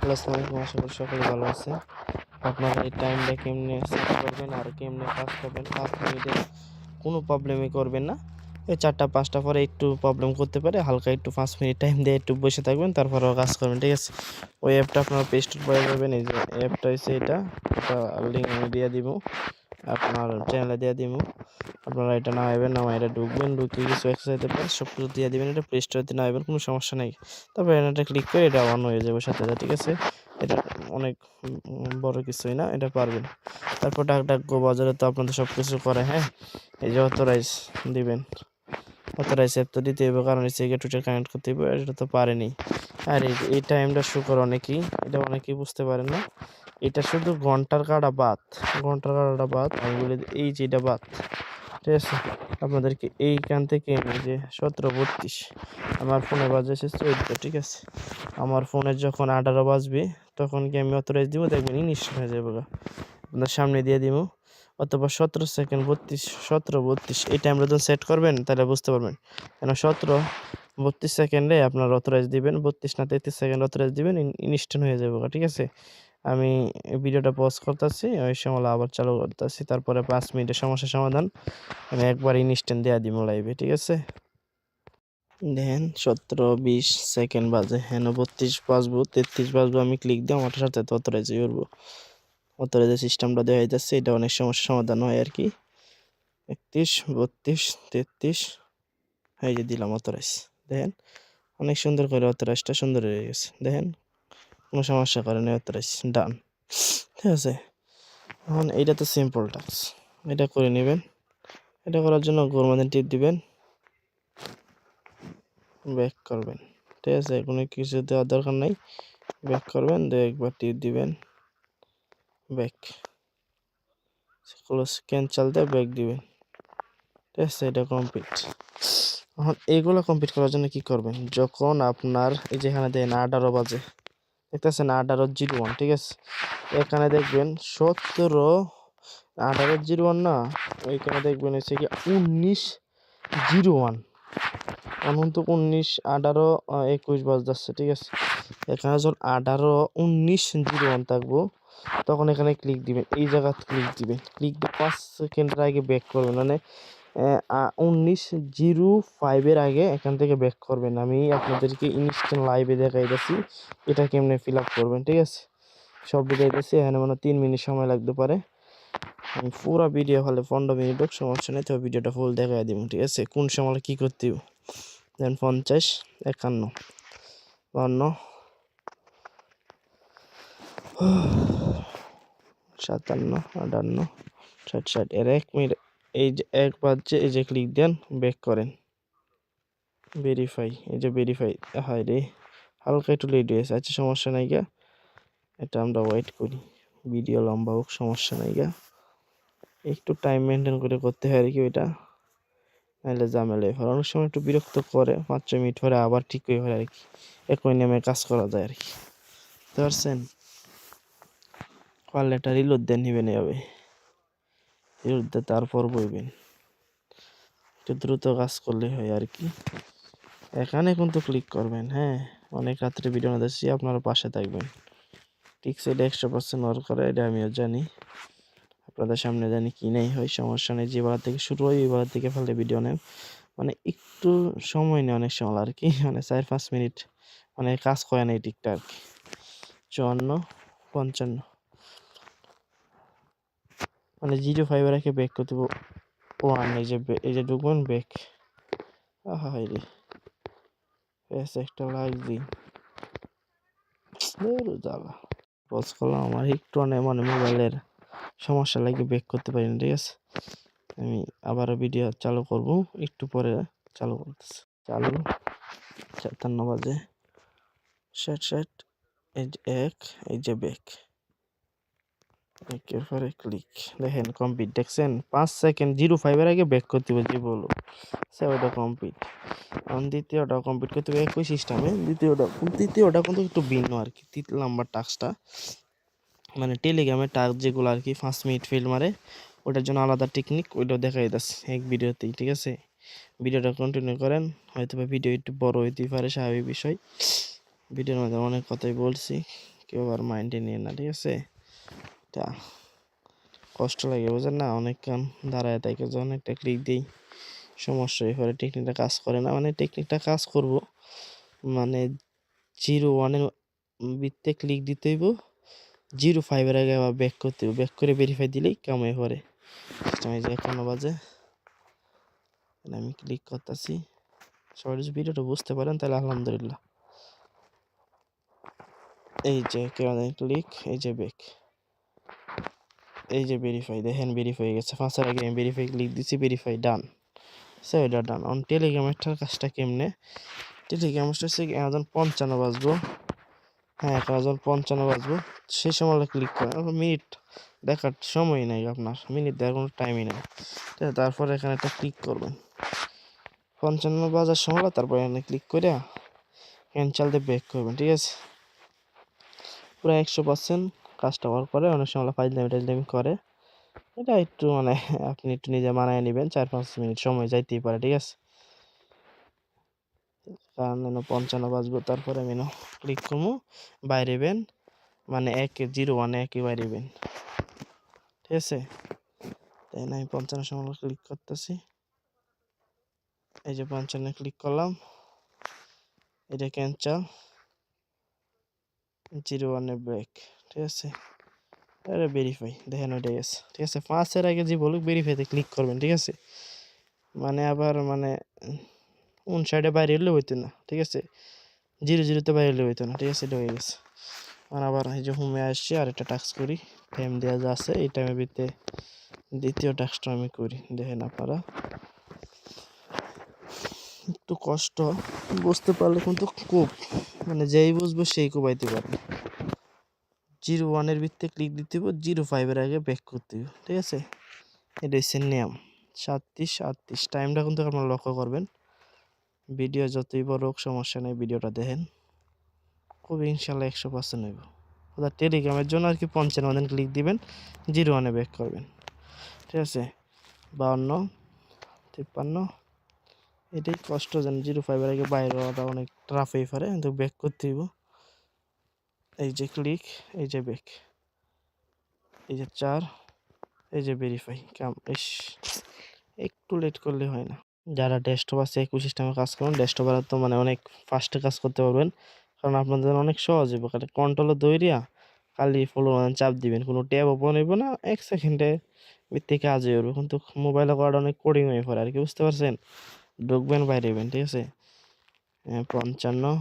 Hello, আসসালামু আলাইকুম। আশা করি সকলে ভালো আছেন। আপনারা এই টাইমটা কেমনে সেট করবেন আর কেমনে কাজ করবেন, 5 মিনিটে কোনো প্রবলেমই করবেন না। এই 4টা 5টা পরে একটু প্রবলেম করতে পারে, হালকা একটু 5 মিনিট টাইম দিয়ে একটু বসে থাকবেন, তারপরেও কাজ করবেন, ঠিক আছে? ওই অ্যাপটা আপনারা প্লে স্টোর করে যাবেন। এই যে অ্যাপটা হচ্ছে এটা লিঙ্ক আমি দিয়ে দিব, আপনার চ্যানেলে দিয়ে দিব। আপনারা এটা নামাইবেন, এটা ঢুকবেন, ঢুকে কিছু এক্সারসাইজ পারে সব কিছু দিয়ে দিবেন। এটা প্লে স্টোরেতে নামাইবেন, কোনো সমস্যা নেই। তারপর এটা ক্লিক করে এটা অন হয়ে যাবে সাথে সাথে, ঠিক আছে? এটা অনেক বড় কিছুই না, এটা পারবেন। তারপর ডাক গো বাজারে তো আপনাদের সব কিছু করে, হ্যাঁ? এই যে অথরাইজ দিবেন, অথরাইজ অ্যাপ তো দিতে হবে, কারণ টুইটার কানেক্ট করতে হবে, এটা তো পারেনি। আর এই টাইমটা শো করে অনেকেই, এটা অনেকেই বুঝতে পারেন না। এটা শুধু ঘন্টার কাটা বাদ, ঘন্টার কাটাটা বাদ আমি বলে এই যে এটা বাদ, ঠিক আছে? আপনাদেরকে এইখান থেকে এই যে 17:32 আমার ফোনে বাজেছে 14, ঠিক আছে? আমার ফোনে যখন 18 বাজবে তখন কি আমি অথরাইজ দিব, দেখবেন ইনস্টল হয়ে যাবে। আপনার সামনে দিয়ে দিব, অথবা 17 সেকেন্ড 17:32 এই টাইমটা যখন সেট করবেন তাহলে বুঝতে পারবেন। কেন 17:32 সেকেন্ডে আপনার অথরাইজ দিবেন, 32 না 33 সেকেন্ড অথরাইজ দিবেন, ইনস্ট্যান্ট হয়ে যাবে, ঠিক আছে? আমি ভিডিওটা পজ করতেছি, ওই সময় আবার চালু করতেছি, তারপরে 5 মিনিটের সমস্যার সমাধান আমি একবার ইনস্ট্যান্ট দিয়ে দিব লাইভে, ঠিক আছে? দেখেন 17:20 সেকেন্ড বাজে, হ্যাঁ 32 বাজবো 33 বাজবো, আমি ক্লিক দিয়ে আমার সাথে অথরাইজ করবো। অথরাইজ সিস্টেমটা দেওয়া যাচ্ছে, এটা অনেক সমস্যার সমাধান হয় আর কি। 31 32 33 এই যে দিলাম অথরাইজ। দেখেন অনেক সুন্দর করে অথরাইজটা সুন্দর হয়ে গেছে, দেখেন কোনো সমস্যা করে না, অথরাইজ ডান, ঠিক আছে? এখন এইটা তো সিম্পল টাস্ক, এটা করে নেবেন। এটা করার জন্য গোলমাদের টিপ দিবেন, ব্যাক করবেন, ঠিক আছে? কোনো কিছু দেওয়ার দরকার নাই, ব্যাক করবেন, একবার টিপ দিবেন, ব্যাক, ক্লোজ ক্যান্সেল দিয়ে ব্যাক দিবেন, ঠিক আছে? এটা কমপ্লিট। এখন এইগুলো কমপ্লিট করার জন্য কি করবেন, যখন আপনার এই যেখানে দেখেন 18 বাজে, দেখতেছেন 18:01, ঠিক আছে? এখানে দেখবেন 18:01 না, ওইখানে দেখবেন হচ্ছে কি 19:01, অনন্ত 19 18 21 বাজতেছে, ঠিক আছে? এখানে যখন 18:19:01 থাকবো তখন এখানে ক্লিক দিবেন, এই জায়গা ক্লিক দিবেন, ক্লিক দিয়ে 5 সেকেন্ডের আগে ব্যাক করবেন, মানে 19:05 এর আগে এখান থেকে ব্যাক করবেন। আমি আপনাদেরকে ইনস্ট্যান্ট লাইভে দেখাইতেছি এটা কেমনে ফিল আপ করবেন, ঠিক আছে? সব দেখাইতেছি, এখানে মানে 3 মিনিট সময় লাগতে পারে। আমি পুরো ভিডিও হলে 15 মিনিট হোক সমস্যা নেই, তো ভিডিওটা ফুল দেখাই দিব, ঠিক আছে? কোন সময় কি করতে হবে। দেন 50 51 52 57 58 60 এর 1 মিনিট, এই যে 1 বাজছে, এই যে ক্লিক দেন, ব্যাক করেন, ভেরিফাই, এই যে ভেরিফাই, হায় রে হালকা একটু লেট হয়েছে, আচ্ছা সমস্যা নাই গা, এটা আমরা ওয়েট করি, ভিডিও লম্বা হোক সমস্যা নাই গা, একটু টাইম মেনটেন করে করতে হয় আর কি ওইটা, নাহলে ঝামেলা হয়। অনেক সময় একটু বিরক্ত করে, 5 মিনিট পরে আবার ঠিক হয়ে হয় আর কি, একই নামে কাজ করা যায় আর কি, বুঝতে পারছেন? পারলে একটা রিলোড দেন, নিবেন এভাবে রিলোড দিয়ে তারপর বইবেন, একটু দ্রুত কাজ করলে হয় আর কি। এখানে কিন্তু ক্লিক করবেন, হ্যাঁ? অনেক রাত্রে ভিডিও না দিচ্ছি, আপনারা পাশে থাকবেন, ঠিক সেটা 100% ওয়ার্ক করে, এটা আমিও জানি। আপনাদের সামনে জানি কি নেই হয়, সমস্যা নেই, যে বেলা থেকে শুরু হয় ওই বেলা থেকে ফেলে ভিডিও নেন, মানে একটু সময় নেই অনেক সময় আর কি, মানে 4-5 মিনিট, মানে কাজ করে না এই টিকটা আর কি। 54 55 মানে 05 এর আগে ব্যাক করতে 1, এই যে ঢুকবেন ব্যাক, হাই রে বেশ একটা লাগছি, জ্বালা পজ করলাম, আমার একটু মানে মোবাইলের সমস্যা লাগে ব্যাক করতে পারি না, ঠিক আছে? আমি আবারও ভিডিও চালু করব, একটু পরে চালু করতেছি, চালু 57 বাজে 60 এই যে 1, এই যে ব্যাক, একের পরে ক্লিক, দেখেন কমপ্লিট, দেখছেন 5 সেকেন্ড 05 এর আগে ব্যাক করতে হবে, যে বলো সে ওটা কমপ্লিট। এখন দ্বিতীয়টা কমপ্লিট করতে হবে একই সিস্টেমে, দ্বিতীয়টা কিন্তু একটু ভিন্ন আর কি, 3 নাম্বার টাস্কটা, মানে টেলিগ্রামের টাস্ক যেগুলো আর কি 5 মিনিট ফেল মারে, ওটার জন্য আলাদা টেকনিক, ওইটাও দেখাই যাচ্ছে এক ভিডিওতেই, ঠিক আছে? ভিডিওটা কন্টিনিউ করেন, হয়তো বা ভিডিও একটু বড় হইতেই পারে, স্বাভাবিক বিষয়, ভিডিওর মধ্যে অনেক কথাই বলছি, কেউ আর মাইন্ডে নিয়ে না, ঠিক আছে? এটা কষ্ট লাগে, বুঝেন না? অনেকক্ষণ দাঁড়ায় তাই যখন একটা ক্লিক দিই সমস্যা হয়ে পরে, টেকনিকটা কাজ করে না। মানে টেকনিকটা কাজ করব, মানে 0-1-এর বৃত্তে ক্লিক দিতে হইব, 0-5-এর আগে আবার ব্যাক করতে হইব, ব্যাক করে ভেরিফাই দিলেই কাম হয়ে পড়ে। আমি যে 11 বাজে, আমি ক্লিক করতেছি। সবাই যদি ভিডিওটা বুঝতে পারেন তাহলে আলহামদুলিল্লাহ। এই যে ক্লিক, এই যে ব্যাক, এই যে ভেরিফাই, দেখেন ভেরিফাই হয়ে গেছে। 5-এর আগে আমি ভেরিফাই ক্লিক দিচ্ছি, ভেরিফাই ডান। সো এটা ডান। অন টেলিগ্রামেরটার কাজটা কেমনে? টেলিগ্রামটা হচ্ছে এখন 55 বাজবো, হ্যাঁ এখন 55 বাজবো, সেই সময় ক্লিক করেন। মিনিট দেখার সময় নাই, আপনার মিনিট দেখার কোনো টাইমই নেই। তারপরে এখানে একটা ক্লিক করবেন 55 বাজার সময়, তারপরে এখানে ক্লিক করে ক্যান্সেল দিয়ে ব্যাক করবেন, ঠিক আছে? পুরো 100% কাজটা হওয়ার পরে অনেক সময় ফাইজলামি করে, এটা একটু মানে আপনি একটু নিজে মানায় নেবেন, 4-5 মিনিট সময় যাইতেই পারে, ঠিক আছে? কারণ 55 বাজবো, তারপরে আমি ক্লিক করবো, বাইরেবেন, মানে 0-1 একই বাইরেবেন, ঠিক আছে? তাই না, আমি 55 সময় ক্লিক করতেছি। এই যে 55 ক্লিক করলাম, এটা ক্যান্সেল, 0-1-এ ব্রেক, ঠিক আছে? আরে ভেরিফাই, দেখেন ওইটাই আছে, ঠিক আছে? 5-এর আগে যে বলুক ভেরিফাইতে ক্লিক করবেন, ঠিক আছে? মানে আবার মানে 59-এ বাইরে হলে হইতো না, ঠিক আছে? 0-0-তে বাইরে হলে হইতো না, ঠিক আছে? এটা হয়ে গেছে। আর আবার এই যে হোমে আসছি, আর একটা টাস্ক করি, টাইম দেওয়া যা আছে এই টাইমের ভিতরে দ্বিতীয় টাস্কটা আমি করি। দেখেন আপনারা একটু কষ্ট বুঝতে পারলে কিন্তু খুব, মানে যেই বুঝবো সেই কোবাইতে পারবে। 0-1-এর ভিত্তিতে ক্লিক দিতে হইব, 0-5-এর আগে ব্যাক করতে হইব, ঠিক আছে? এটা হচ্ছে নিয়ম। 37-38 টাইমটা কিন্তু আপনারা লক্ষ্য করবেন। ভিডিও যতই বড় হোক সমস্যা নেই, ভিডিওটা দেখেন, খুব ইনশাল্লাহ 100% হইব। অর্থাৎ টেলিগ্রামের জন্য আর কি 55 ক্লিক দিবেন, 0-1-এ ব্যাক করবেন, ঠিক আছে? 52-53 এটাই কষ্ট, যেন 0-5-এর আগে বাইরে হওয়াটা অনেক টাফ হয়ে পারে, কিন্তু ব্যাক করতে হইব। এই যে ক্লিক, এই যে ব্যাক, এই যে 4, এই যে ভেরিফাই। একটু লেট করলে হয় না। যারা ডেস্কটপ আছে একই সিস্টেমে কাজ করেন, ডেস্কটপে তো মানে অনেক ফাস্টে কাজ করতে পারবেন, কারণ আপনাদের অনেক সহজ হবে। খালি কন্ট্রোলে দইরিয়া খালি ফলো চাপ দিবেন, কোনো ট্যাব ওপেন হইব না, 1 সেকেন্ডে ভিত্তি কাজ হয়ে যাবে। কিন্তু মোবাইলে করাটা অনেক কোডিং হয়ে পড়ে আর কি, বুঝতে পারছেন? ঢুকবেন বাইরেবেন, ঠিক আছে? 55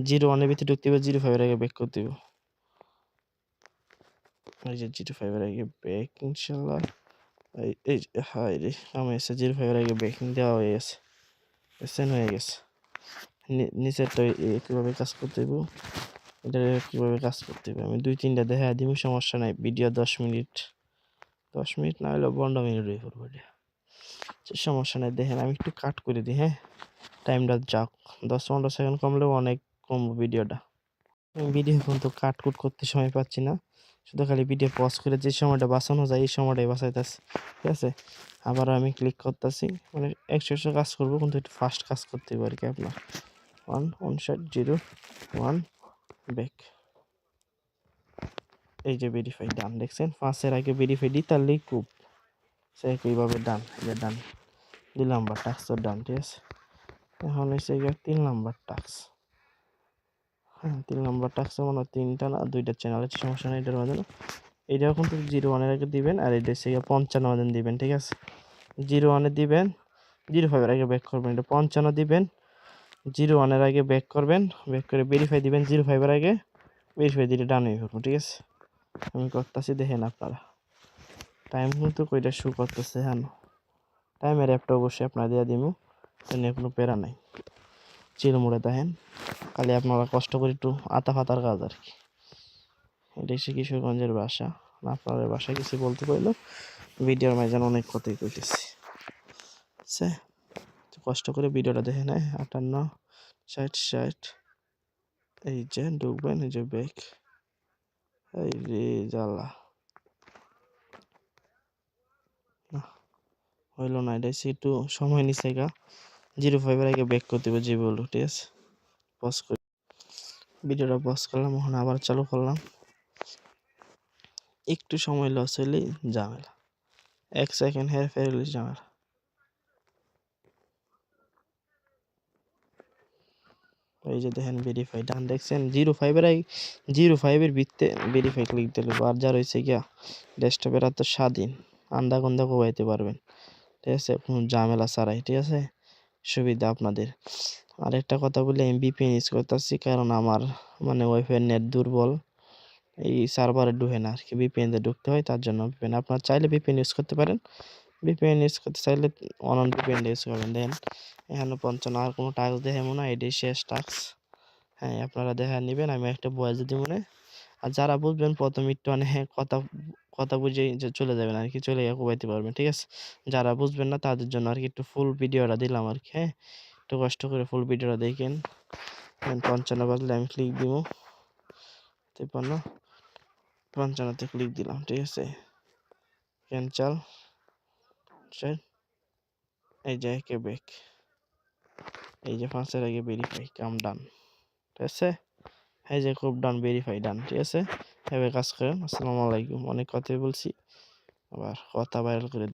0-1-এর ভিতরে ঢুকতে হবে, 0-5-এর আগে ব্যাক করতে হবে। এই যে 0-5-এর আগে ব্যাক ইনশাল্লাহ। এই হাই রে, আমি এসে 0-5-এর আগে ব্যাকিং দেওয়া হয়ে গেছে, সেন হয়ে গেছে। নিচেরটা কীভাবে কাজ করতে হইব, এটা কীভাবে কাজ করতে হবে আমি 2-3টা দেখা দিব, সমস্যা নাই। ভিডিও 10 মিনিট না হলেও 15 মিনিট হয়ে পড়বো, এটা সমস্যা নাই। দেখেন আমি একটু কাট করে দিই, হ্যাঁ? টাইমটা যাক, 10-15 সেকেন্ড কমলেও অনেক কমবো ভিডিওটা। আমি ভিডিও কিন্তু কাটকুট করতে সময় পাচ্ছি না, শুধু খালি ভিডিও পজ করে যে সময়টা বাঁচানো যায় এই সময়টাই বাঁচাইতেছি, ঠিক আছে? আবার আমি ক্লিক করতেছি, মানে 100 কাজ করবো, কিন্তু একটু ফাস্ট কাজ করতে হবে আর কি আপনার। 1-0-1 ব্যাক, এই যে ভেরিফাই ডান, দেখছেন? 5-এর আগে ভেরিফাই দিই, তাহলে খুব সে একইভাবে ডান, এই যে ডান 2 নাম্বার টাস্ক তো ডান, ঠিক আছে? এখন এসে 3 নাম্বার টাস্ক, হ্যাঁ 3 নাম্বার টাস্ক, মানে 3টা না 2টা চ্যানেলের সমস্যা নেই এটার মধ্যে। এটাও কিন্তু 0-1-এর আগে দিবেন, আর এটা হচ্ছে 55 দিবেন, ঠিক আছে? 0-1-এ দিবেন, 0-5-এর আগে ব্যাক করবেন। এটা 55 দিবেন, 0-1-এর আগে ব্যাক করবেন, ব্যাক করে ভেরিফাই দিবেন, 0-5-এর আগে ভেরিফাই দিলে ডান হয়ে করবো, ঠিক আছে? আমি করতেছি, দেখেন আপনারা টাইম কিন্তু কইটা শু করতেছে, হ্যাঁ টাইমের অ্যাপটা অবশ্যই আপনারা দিয়ে দিব, নিয়ে কোনো প্যারা নাই। চিরমুড়ে দেখেন, খালি আপনারা কষ্ট করে একটু আতা ফাতার কাজ আর কি। এটা হচ্ছে কিশোরগঞ্জের ভাষা, আপনাদের বাসায় কিছু বলতে পারলো, ভিডিওর মাঝখানে অনেক কথাই কইতেছি, আচ্ছা? কষ্ট করে ভিডিওটা দেখে নেয়। 58-60 এই যে ঢুকবেন, এই যে ব্যাক, এই রে জ্বালা না হইল না, এটা একটু সময় নিচ্ছে গা। 0-5-এর আগে ব্যাক করতে হবে যে বললো, ঠিক আছে? পজ করে ভিডিওটা পজ করলাম, এখন আবার চালু করলাম। একটু সময় লস হইলেই ঝামেলা, 1 সেকেন্ড হেরফের হইলেই ঝামেলা। এই যে দেখেন ভেরিফাই ডান দেখছেন, 05 এর ভিত্তে ভেরিফাই ক্লিক দিলে আর যা রয়েছে গিয়া ডেস্কটপের এত স্বাধীন আন্দা গন্দা কোবাইতে পারবেন, ঠিক আছে, কোনো ঝামেলা ছাড়াই, ঠিক আছে, সুবিধা আপনাদের। আর একটা কথা বলি, আমি VPN ইউজ করতেছি কারণ আমার মানে ওয়াইফাই নেট দুর্বল, এই সার্ভারে ঢুকে না আর কি, VPN দিয়ে ঢুকতে হয়, তার জন্য VPN। আপনারা চাইলে VPN ইউজ করতে পারেন, VPN ইউজ করতে চাইলে অনলাইন VPN ইউজ করবেন। দেন এখানে 55 আর কোনো টাস্ক দেখাবো না, এটাই শেষ টাস্ক। হ্যাঁ, আপনারা দেখা নেবেন, আমি একটা ভয়েস দিব না। আর যারা বুঝবেন প্রথমে একটু মানে কথা কথা বুঝেই যে চলে যাবেন আর কি, চলে গিয়ে কোবাইতে পারবেন, ঠিক আছে। যারা বুঝবেন না তাদের জন্য আর কি একটু ফুল ভিডিওটা দিলাম আর কি। হ্যাঁ, একটু কষ্ট করে ফুল ভিডিওটা দেখেন। 55 বাজলে আমি ক্লিক দিব, 53 55তে ক্লিক দিলাম, ঠিক আছে, ক্যান্সেল, এই যে একে ব্যাক, এই যে 5-এর আগে ভেরিফাই, কাম ডান, ঠিক আছে, এই যে খুব ডান, ভেরিফাই ডান, ঠিক আছে। এভাবে কাজ করেন। আসসালামু আলাইকুম, অনেক কথাই বলছি, আবার কথা ভাইরাল করে